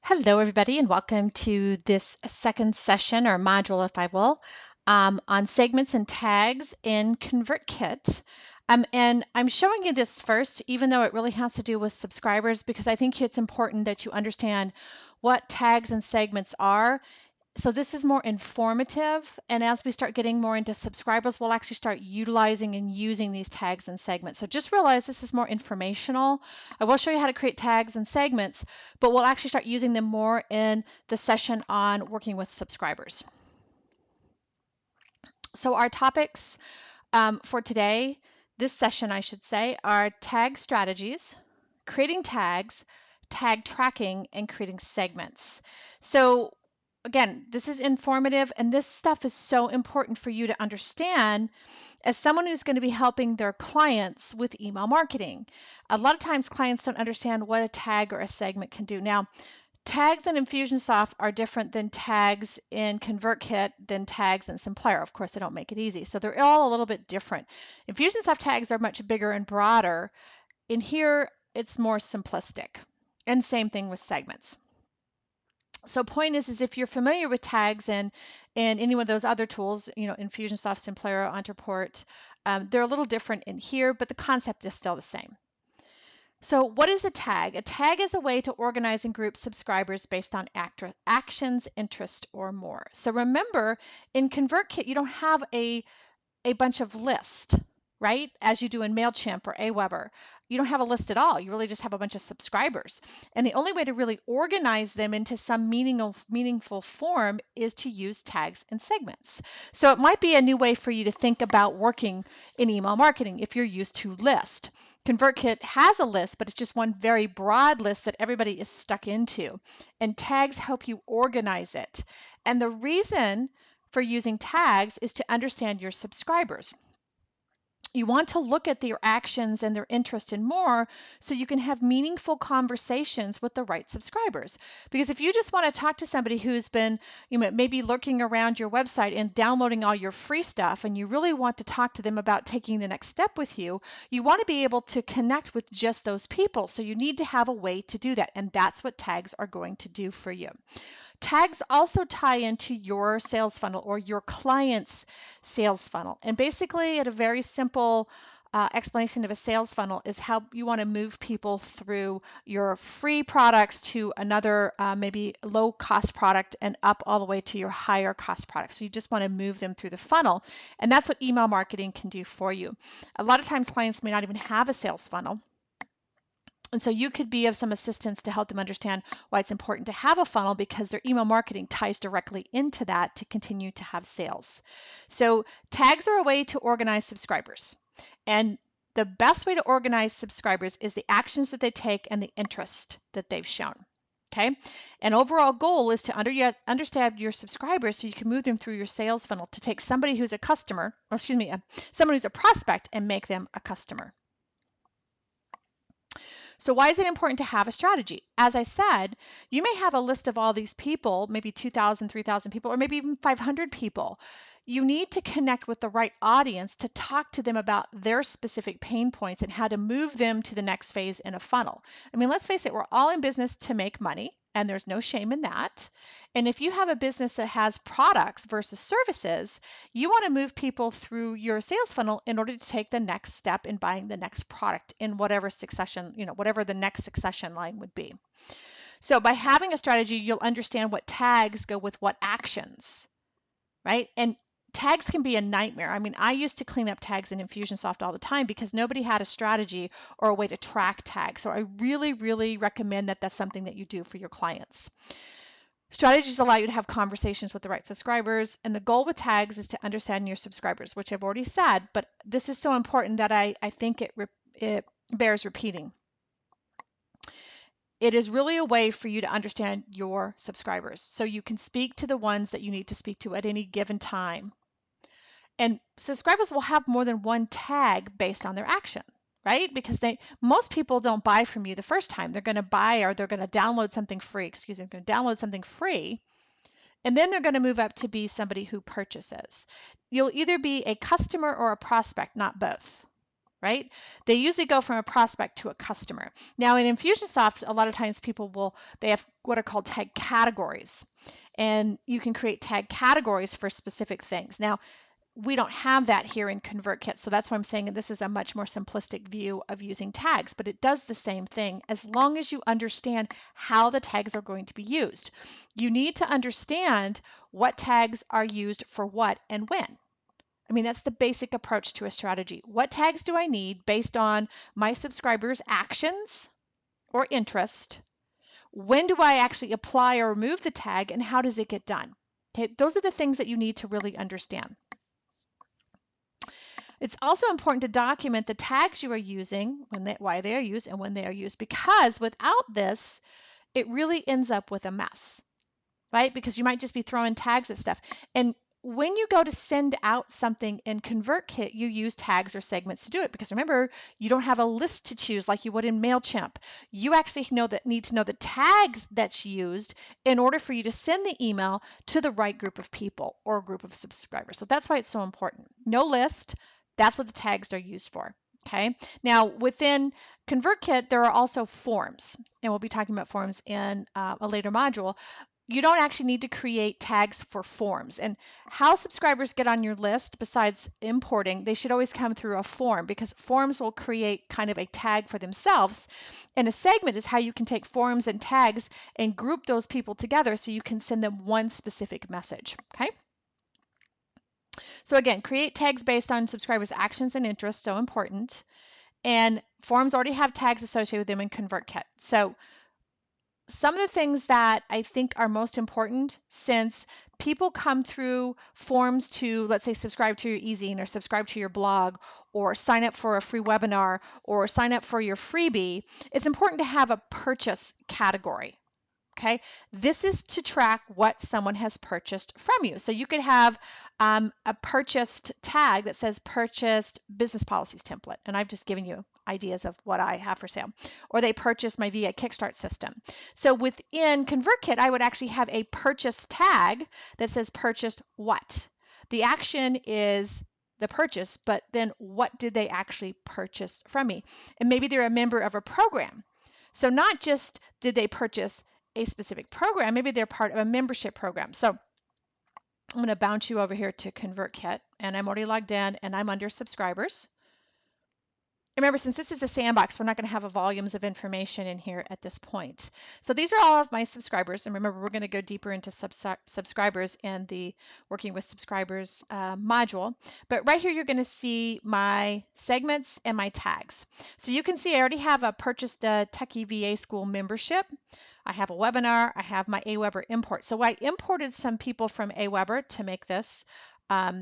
Hello, everybody, and welcome to this second session or module, if I will, on segments and tags in ConvertKit. And I'm showing you this first, even though it really has to do with subscribers, because I think it's important that you understand what tags and segments are. So this is more informative, and as we start getting more into subscribers, we'll actually start utilizing and using these tags and segments. So just realize this is more informational. I will show you how to create tags and segments, but we'll actually start using them more in the session on working with subscribers. So our topics for today, this session I should say, are tag strategies, creating tags, tag tracking, and creating segments. So again, this is informative, and this stuff is so important for you to understand as someone who's going to be helping their clients with email marketing. A lot of times clients don't understand what a tag or a segment can do. Now, tags in Infusionsoft are different than tags in ConvertKit than tags in Simplera. Of course, they don't make it easy. So they're all a little bit different. Infusionsoft tags are much bigger and broader. In here, it's more simplistic. And same thing with segments. So point is if you're familiar with tags and any one of those other tools, Infusionsoft, Simplera, Ontraport, they're a little different in here, but the concept is still the same. So what is a tag? A tag is a way to organize and group subscribers based on actions, interest, or more. So remember, in ConvertKit, you don't have a bunch of lists, right? As you do in MailChimp or Aweber. You don't have a list at all. You really just have a bunch of subscribers. And the only way to really organize them into some meaningful form is to use tags and segments. So it might be a new way for you to think about working in email marketing if you're used to list. ConvertKit has a list, but it's just one very broad list that everybody is stuck into. And tags help you organize it. And the reason for using tags is to understand your subscribers. You want to look at their actions and their interest in more so you can have meaningful conversations with the right subscribers. Because if you just want to talk to somebody who's been, maybe lurking around your website and downloading all your free stuff, and you really want to talk to them about taking the next step with you, you want to be able to connect with just those people. So you need to have a way to do that. And that's what tags are going to do for you. Tags also tie into your sales funnel or your client's sales funnel. And basically, at a very simple explanation of a sales funnel is how you want to move people through your free products to another maybe low cost product and up all the way to your higher cost product. So you just want to move them through the funnel. And that's what email marketing can do for you. A lot of times clients may not even have a sales funnel. And so you could be of some assistance to help them understand why it's important to have a funnel, because their email marketing ties directly into that to continue to have sales. So tags are a way to organize subscribers. And the best way to organize subscribers is the actions that they take and the interest that they've shown. Okay. An overall goal is to understand your subscribers so you can move them through your sales funnel to take somebody who's a customer, someone who's a prospect, and make them a customer. So why is it important to have a strategy? As I said, you may have a list of all these people, maybe 2,000, 3,000 people, or maybe even 500 people. You need to connect with the right audience to talk to them about their specific pain points and how to move them to the next phase in a funnel. I mean, let's face it, we're all in business to make money, and there's no shame in that. And if you have a business that has products versus services, you want to move people through your sales funnel in order to take the next step in buying the next product in whatever succession, whatever the next succession line would be. So by having a strategy, you'll understand what tags go with what actions, right? And tags can be a nightmare. I mean, I used to clean up tags in Infusionsoft all the time because nobody had a strategy or a way to track tags. So I really, really recommend that that's something that you do for your clients. Strategies allow you to have conversations with the right subscribers, and the goal with tags is to understand your subscribers, which I've already said, but this is so important that I think it bears repeating. It is really a way for you to understand your subscribers so you can speak to the ones that you need to speak to at any given time. And subscribers will have more than one tag based on their action, right? Because most people don't buy from you the first time. They're going to buy, or they're going to download something free, they're going to download something free, and then they're going to move up to be somebody who purchases. You'll either be a customer or a prospect, not both. right? They usually go from a prospect to a customer. Now in Infusionsoft, a lot of times they have what are called tag categories. And you can create tag categories for specific things. Now, we don't have that here in ConvertKit, so that's why I'm saying this is a much more simplistic view of using tags, but it does the same thing as long as you understand how the tags are going to be used. You need to understand what tags are used for what and when. I mean, that's the basic approach to a strategy. What tags do I need based on my subscribers' actions or interest? When do I actually apply or remove the tag, and how does it get done? Okay, those are the things that you need to really understand. It's also important to document the tags you are using, why they are used, and when they are used, because without this, it really ends up with a mess, right? Because you might just be throwing tags at stuff. And when you go to send out something in ConvertKit, you use tags or segments to do it. Because remember, you don't have a list to choose like you would in MailChimp. You actually need to know the tags that's used in order for you to send the email to the right group of people or group of subscribers. So that's why it's so important. No list. That's what the tags are used for. Okay. Now within ConvertKit, there are also forms, and we'll be talking about forms in a later module. You don't actually need to create tags for forms. And how subscribers get on your list, besides importing, they should always come through a form, because forms will create kind of a tag for themselves. And a segment is how you can take forms and tags and group those people together so you can send them one specific message. Okay. So again, create tags based on subscribers' actions and interests, so important. And forms already have tags associated with them in ConvertKit. So some of the things that I think are most important, since people come through forms to, let's say, subscribe to your e-zine or subscribe to your blog or sign up for a free webinar or sign up for your freebie, it's important to have a purchase category. Okay, this is to track what someone has purchased from you. So you could have a purchased tag that says purchased business policies template, and I've just given you ideas of what I have for sale. Or they purchased my VA Kickstart system. So within ConvertKit, I would actually have a purchase tag that says purchased what. The action is the purchase, but then what did they actually purchase from me? And maybe they're a member of a program. So not just did they purchase a specific program, maybe they're part of a membership program. So I'm going to bounce you over here to ConvertKit, and I'm already logged in and I'm under subscribers. Remember, since this is a sandbox, we're not going to have volumes of information in here at this point. So these are all of my subscribers. And remember, we're going to go deeper into subscribers in the Working with Subscribers module. But right here, you're going to see my segments and my tags. So you can see I already have purchased the Techie VA School membership. I have a webinar. I have my Aweber import. So I imported some people from Aweber to make this a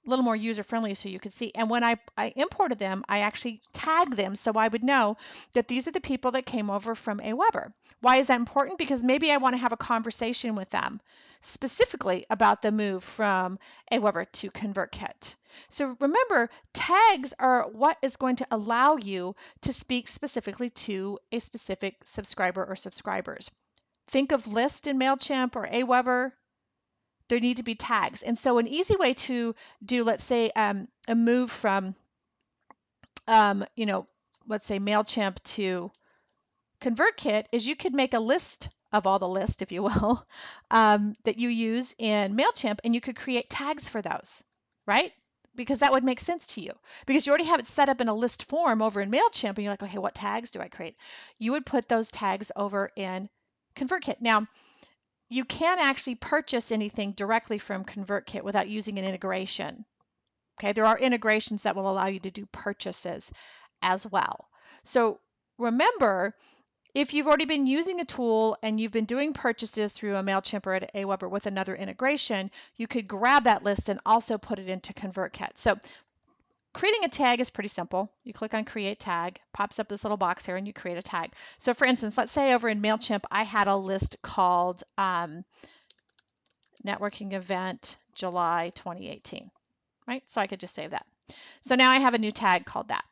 little more user-friendly so you could see. And when I imported them, I actually tagged them so I would know that these are the people that came over from Aweber. Why is that important? Because maybe I want to have a conversation with them specifically about the move from Aweber to ConvertKit. So remember, tags are what is going to allow you to speak specifically to a specific subscriber or subscribers. Think of list in MailChimp or Aweber. There need to be tags. And so an easy way to do, let's say, a move from, let's say MailChimp to ConvertKit is you could make a list of all the lists, if you will, that you use in MailChimp, and you could create tags for those, right? Because that would make sense to you. Because you already have it set up in a list form over in MailChimp, and you're like, okay, what tags do I create? You would put those tags over in ConvertKit. Now, you can't actually purchase anything directly from ConvertKit without using an integration. Okay, there are integrations that will allow you to do purchases as well. So remember, if you've already been using a tool and you've been doing purchases through a MailChimp or at Aweber with another integration, you could grab that list and also put it into ConvertKit. So creating a tag is pretty simple. You click on Create Tag, pops up this little box here, and you create a tag. So for instance, let's say over in MailChimp, I had a list called Networking Event July 2018, right? So I could just save that. So now I have a new tag called that.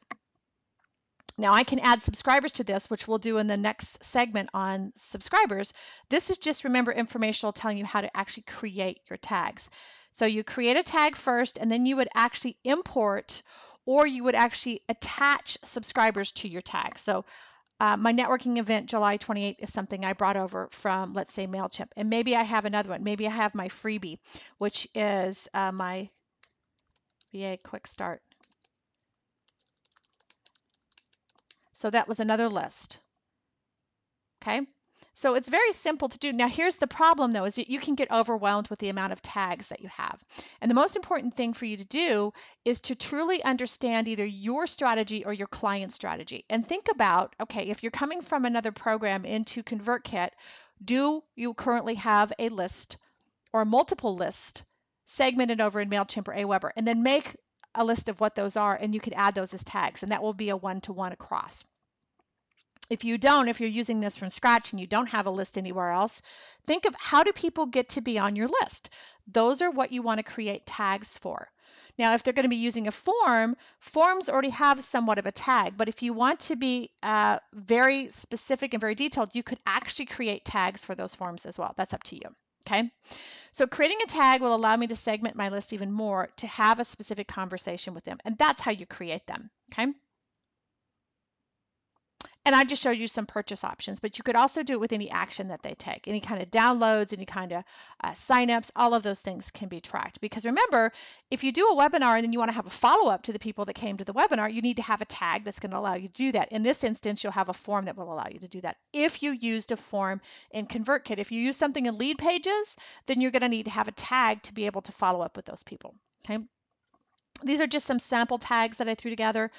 Now I can add subscribers to this, which we'll do in the next segment on subscribers. This is just, remember, informational, telling you how to actually create your tags. So you create a tag first, and then you would actually import or you would actually attach subscribers to your tag. So my networking event, July 28th, is something I brought over from, let's say, MailChimp. And maybe I have another one. Maybe I have my freebie, which is my VA Quick Start. So that was another list. Okay. So it's very simple to do. Now, here's the problem, though, is that you can get overwhelmed with the amount of tags that you have. And the most important thing for you to do is to truly understand either your strategy or your client's strategy. And think about, okay, if you're coming from another program into ConvertKit, do you currently have a list or multiple lists segmented over in MailChimp or Aweber? And then make a list of what those are, and you could add those as tags, and that will be a one-to-one across. If you don't, if you're using this from scratch and you don't have a list anywhere else, think of how do people get to be on your list? Those are what you want to create tags for. Now, if they're going to be using a form, forms already have somewhat of a tag, but if you want to be very specific and very detailed, you could actually create tags for those forms as well. That's up to you. Okay. So creating a tag will allow me to segment my list even more to have a specific conversation with them. And that's how you create them. Okay. And I just showed you some purchase options, but you could also do it with any action that they take, any kind of downloads, any kind of signups, all of those things can be tracked. Because remember, if you do a webinar and then you want to have a follow-up to the people that came to the webinar, you need to have a tag that's going to allow you to do that. In this instance, you'll have a form that will allow you to do that. If you used a form in ConvertKit, if you use something in Lead Pages, then you're going to need to have a tag to be able to follow up with those people. Okay. These are just some sample tags that I threw together.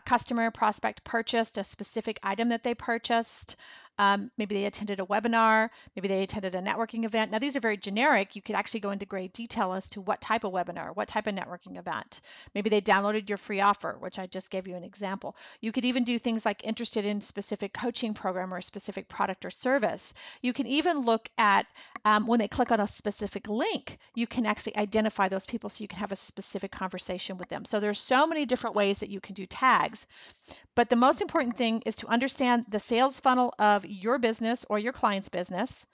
Customer, prospect purchased a specific item that they purchased. Maybe they attended a webinar. Maybe they attended a networking event. Now, these are very generic. You could actually go into great detail as to what type of webinar, what type of networking event. Maybe they downloaded your free offer, which I just gave you an example. You could even do things like interested in specific coaching program or a specific product or service. You can even look at when they click on a specific link, you can actually identify those people so you can have a specific conversation with them. So there's so many different ways that you can do tags. But the most important thing is to understand the sales funnel of your business or your client's business,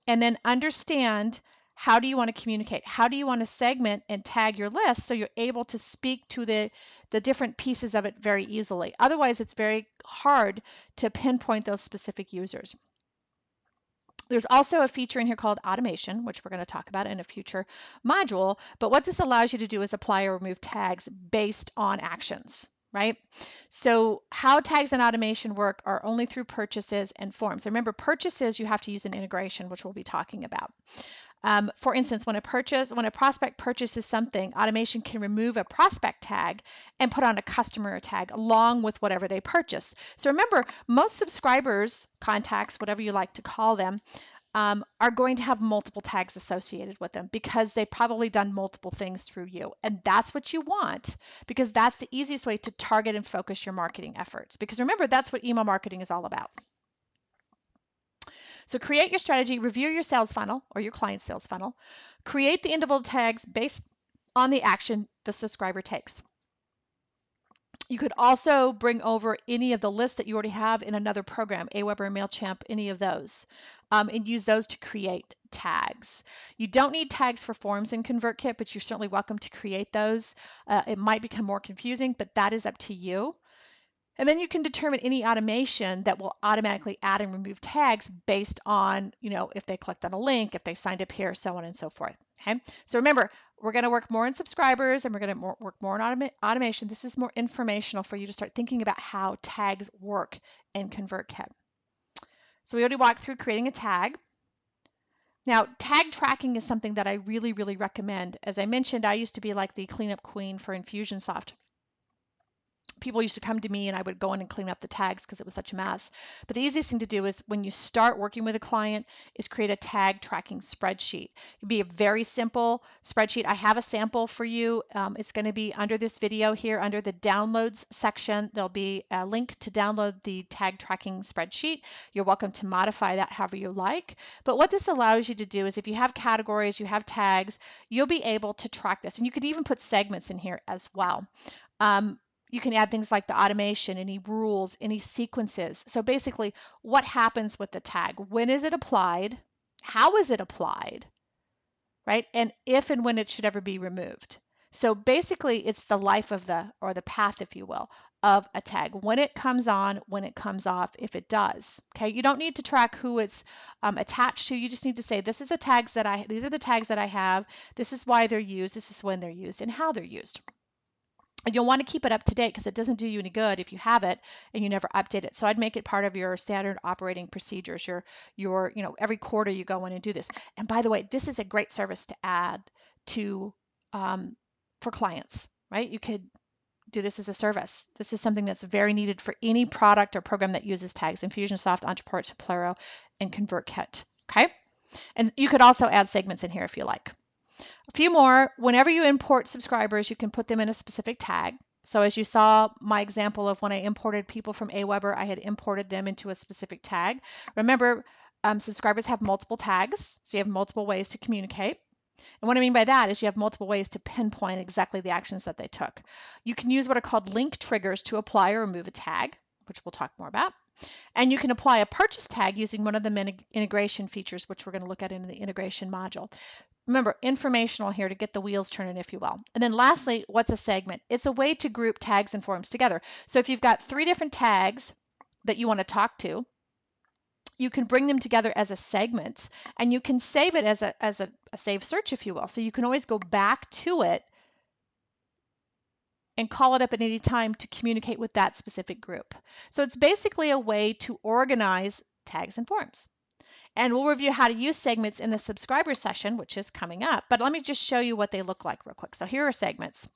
and then understand how do you want to communicate? How do you want to segment and tag your list so you're able to speak to the different pieces of it very easily? Otherwise, it's very hard to pinpoint those specific users. There's also a feature in here called automation, which we're going to talk about in a future module. But what this allows you to do is apply or remove tags based on actions, right? So how tags and automation work are only through purchases and forms. Remember, purchases, you have to use an integration, which we'll be talking about. For instance, when a prospect purchases something, automation can remove a prospect tag and put on a customer tag along with whatever they purchase. So remember, most subscribers, contacts, whatever you like to call them, are going to have multiple tags associated with them because they've probably done multiple things through you. And that's what you want, because that's the easiest way to target and focus your marketing efforts. Because remember, that's what email marketing is all about. So create your strategy, review your sales funnel or your client sales funnel, create the individual tags based on the action the subscriber takes. You could also bring over any of the lists that you already have in another program, Aweber, MailChimp, any of those, and use those to create tags. You don't need tags for forms in ConvertKit, but you're certainly welcome to create those. It might become more confusing, but that is up to you. And then you can determine any automation that will automatically add and remove tags based on, if they clicked on a link, if they signed up here, so on and so forth. Okay. So remember, we're going to work more on subscribers and we're going to work more on automation. This is more informational for you to start thinking about how tags work in ConvertKit. So we already walked through creating a tag. Now, tag tracking is something that I really, really recommend. As I mentioned, I used to be like the cleanup queen for Infusionsoft. People used to come to me and I would go in and clean up the tags because it was such a mess. But the easiest thing to do is when you start working with a client is create a tag tracking spreadsheet. It'd be a very simple spreadsheet. I have a sample for you. It's going to be under this video here under the downloads section. There'll be a link to download the tag tracking spreadsheet. You're welcome to modify that however you like. But what this allows you to do is if you have categories, you have tags, you'll be able to track this. And you could even put segments in here as well. You can add things like the automation, any rules, any sequences. So basically, what happens with the tag? When is it applied? How is it applied? Right? And if and when it should ever be removed. So basically, it's the life of or the path, if you will, of a tag. When it comes on, when it comes off, if it does. Okay, you don't need to track who it's attached to. You just need to say, these are the tags that I have. This is why they're used. This is when they're used and how they're used. And you'll want to keep it up to date because it doesn't do you any good if you have it and you never update it. So I'd make it part of your standard operating procedures. Every quarter you go in and do this. And by the way, this is a great service to add to for clients, right? You could do this as a service. This is something that's very needed for any product or program that uses tags: Infusionsoft, Ontraport, Plero, and ConvertKit. Okay, and you could also add segments in here if you like. A few more. Whenever you import subscribers, you can put them in a specific tag. So as you saw my example of when I imported people from Aweber, I had imported them into a specific tag. Remember, subscribers have multiple tags, so you have multiple ways to communicate. And what I mean by that is you have multiple ways to pinpoint exactly the actions that they took. You can use what are called link triggers to apply or remove a tag, which we'll talk more about. And you can apply a purchase tag using one of the integration features, which we're going to look at in the integration module. Remember, informational here to get the wheels turning, if you will. And then lastly, what's a segment? It's a way to group tags and forms together. So if you've got 3 different tags that you want to talk to, you can bring them together as a segment, and you can save it as a save search, if you will. So you can always go back to it and call it up at any time to communicate with that specific group. So it's basically a way to organize tags and forms. And we'll review how to use segments in the subscriber session, which is coming up. But let me just show you what they look like real quick. So here are segments.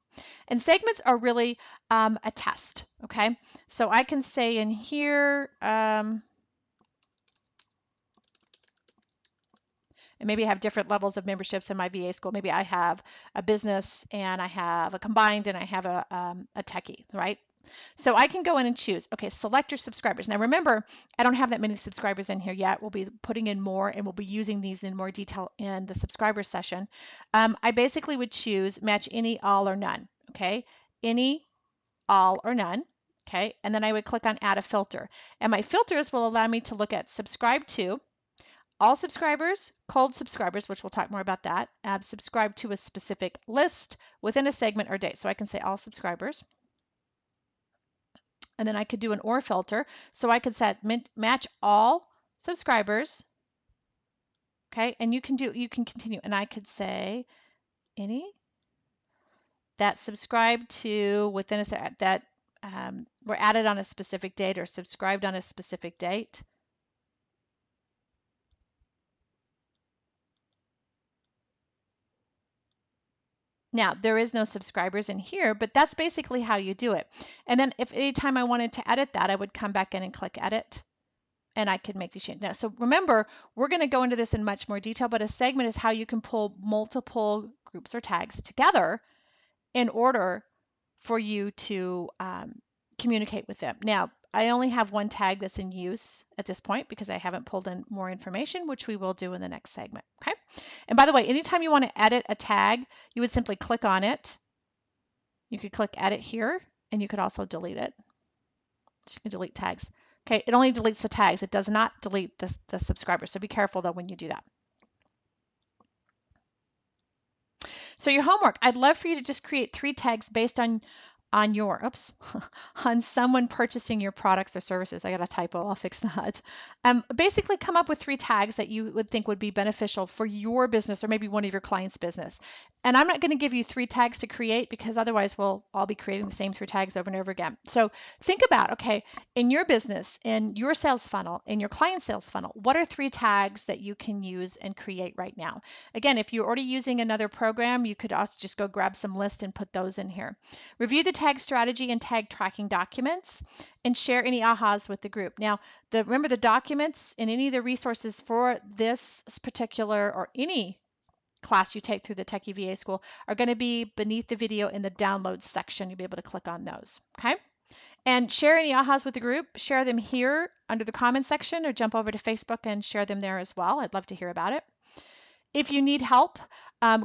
And segments are really a test, okay? So I can say in here, and maybe I have different levels of memberships in my VA school. Maybe I have a business and I have a combined and I have a techie, right? So I can go in and choose, okay, select your subscribers. Now remember, I don't have that many subscribers in here yet. We'll be putting in more and we'll be using these in more detail in the subscriber session. I basically would choose match any, all, or none, okay? Any, all, or none, okay? And then I would click on add a filter. And my filters will allow me to look at subscribe to, all subscribers, cold subscribers, which we'll talk more about that, subscribe to a specific list within a segment or date. So I can say all subscribers. And then I could do an or filter. So I could set match all subscribers. Okay, and you can continue. And I could say any that subscribe to within a that were added on a specific date or subscribed on a specific date. Now, there is no subscribers in here, but that's basically how you do it. And then if anytime I wanted to edit that, I would come back in and click edit, and I could make these changes. Now, so remember, we're going to go into this in much more detail, but a segment is how you can pull multiple groups or tags together in order for you to communicate with them. Now, I only have one tag that's in use at this point because I haven't pulled in more information, which we will do in the next segment. Okay. And by the way, anytime you want to edit a tag, you would simply click on it. You could click edit here, and you could also delete it. So you can delete tags. Okay, it only deletes the tags. It does not delete the subscribers. So be careful though when you do that. So your homework, I'd love for you to just create 3 tags based on on someone purchasing your products or services. I got a typo, I'll fix that. Basically come up with 3 tags that you would think would be beneficial for your business or maybe one of your clients' business. And I'm not going to give you 3 tags to create because otherwise we'll all be creating the same 3 tags over and over again. So think about, okay, in your business, in your sales funnel, in your client sales funnel, what are 3 tags that you can use and create right now? Again, if you're already using another program, you could also just go grab some lists and put those in here. Review the tag strategy and tag tracking documents and share any ahas with the group. Now, remember the documents and any of the resources for this particular or any class you take through the Techie VA School are going to be beneath the video in the downloads section. You'll be able to click on those. Okay. And share any ahas with the group. Share them here under the comment section or jump over to Facebook and share them there as well. I'd love to hear about it. If you need help,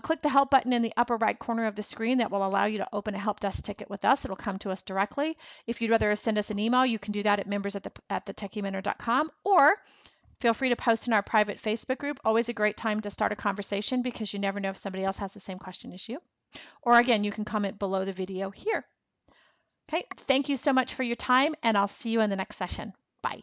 click the help button in the upper right corner of the screen. That will allow you to open a help desk ticket with us. It'll come to us directly. If you'd rather send us an email, you can do that at members@thetechiementor.com, or feel free to post in our private Facebook group. Always a great time to start a conversation because you never know if somebody else has the same question as you. Or again, you can comment below the video here. Okay, thank you so much for your time, and I'll see you in the next session. Bye.